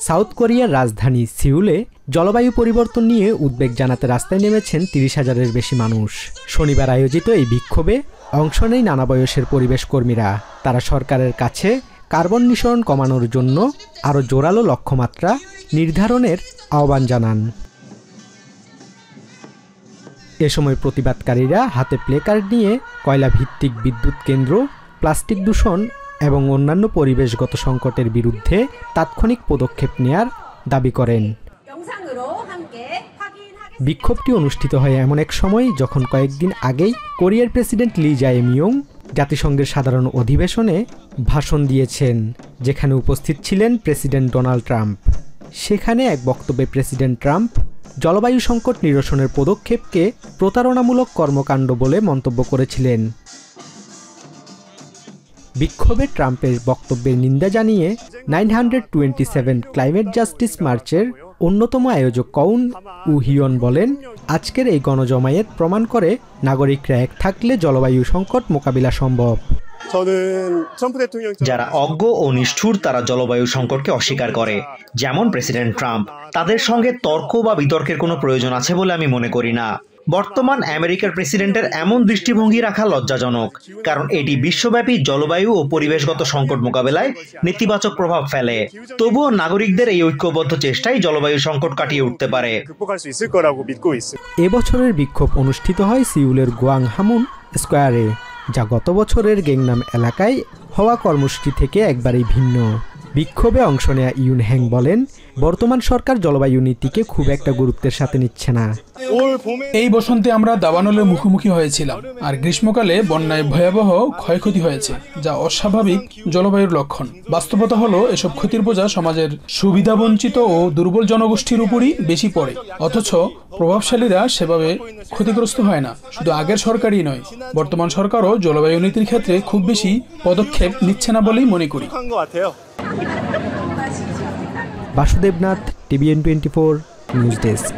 South কোরিয়ার রাজধানী সিউলে জলবায়ু পরিবর্তন নিয়ে উদ্বেগ জানাতে রাস্তায় নেমেছেন ৩০,০০০-এর বেশি মানুষ। শনিবার আয়োজিত এই বিক্ষোভে অংশ নেয় নানা বয়সের পরিবেশ কর্মীরা। তারা সরকারের কাছে কার্বন নিঃসরণ কমানোর জন্য আরও জোরালো লক্ষ্যমাত্রা নির্ধারণের আহ্বান জানান। এ সময় প্রতিবাদকারীরা হাতে প্লেকার্ড নিয়ে কয়লা ভিত্তিক বিদ্যুৎ কেন্দ্র, প্লাস্টিক দূষণ এবং অন্যান্য পরিবেশগত সংকটের বিরুদ্ধে তাৎক্ষণিক পদক্ষেপ নেয়ার দাবি করেন। বিক্ষোভটি অনুষ্ঠিত হয় এমন এক সময় যখন কয়েকদিন আগেই কোরিয়ার প্রেসিডেন্ট লি জায়ে-মিয়ং জাতিসংঘের সাধারণ অধিবেশনে ভাষণ দিয়েছেন, যেখানে উপস্থিত ছিলেন প্রেসিডেন্ট ডোনাল্ড ট্রাম্প। সেখানে এক বক্তব্যে প্রেসিডেন্ট ট্রাম্প জলবায়ু সংকট নিরসনের পদক্ষেপকে প্রতারণামূলক কর্মকাণ্ড বলে মন্তব্য করেছিলেন। বিক্ষোভে ট্রাম্পের বক্তব্যের নিন্দা জানিয়ে 927 ক্লাইমেট জাস্টিস মার্চের অন্যতম আয়োজক কউন উহিয়ন বলেন, আজকের এই গণজমায়েত প্রমাণ করে নাগরিকরা এক থাকলে জলবায়ু সংকট মোকাবিলা সম্ভব। যারা অজ্ঞ ও নিষ্ঠুর তারা জলবায়ু সংকটকে অস্বীকার করে, যেমন প্রেসিডেন্ট ট্রাম্প, তাদের সঙ্গে তর্ক বা বিতর্কের কোনো প্রয়োজন আছে বলে আমি মনে করি না। বর্তমান আমেরিকার প্রেসিডেন্টের এমন দৃষ্টিভঙ্গি রাখা লজ্জাজনক, কারণ এটি বিশ্বব্যাপী জলবায়ু ও পরিবেশগত সংকট মোকাবেলায় নেতিবাচক প্রভাব ফেলে। তবুও নাগরিকদের এই ঐক্যবদ্ধ চেষ্টাই জলবায়ু সংকট কাটিয়ে উঠতে পারে। এবছরের বিক্ষোভ অনুষ্ঠিত হয় সিউলের গোয়াংহামুন স্কোয়ারে, যা গত বছরের গেংনাম এলাকায় হওয়া কর্মসূচি থেকে একবারেই ভিন্ন। বিক্ষোভে অংশ নেয়া ইউন হ্যাং বলেন, বর্তমান সরকার জলবায়ু নীতিকে খুব একটা গুরুত্বের সাথে নিচ্ছে না। এই বসন্তে আমরা দাবানলের মুখোমুখি হয়েছিলাম, আর গ্রীষ্মকালে বন্যায় ভয়াবহ ক্ষয়ক্ষতি হয়েছে, যা অস্বাভাবিক জলবায়ুর লক্ষণ। বাস্তবতা হলো এসব ক্ষতির বোঝা সমাজের সুবিধাবঞ্চিত ও দুর্বল জনগোষ্ঠীর উপরই বেশি পড়ে, অথচ প্রভাবশালীরা সেভাবে ক্ষতিগ্রস্ত হয় না। শুধু আগের সরকারই নয়, বর্তমান সরকারও জলবায়ু নীতির ক্ষেত্রে খুব বেশি পদক্ষেপ নিচ্ছে না বলেই মনে করি। Basudebnath, TVN24 news desk.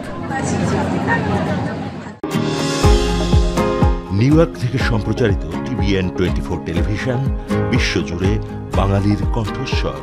New York থেকে সম্প্রচারিত TVN24 টেলিভিশন বিশ্বজুড়ে বাঙালির কণ্ঠস্বর।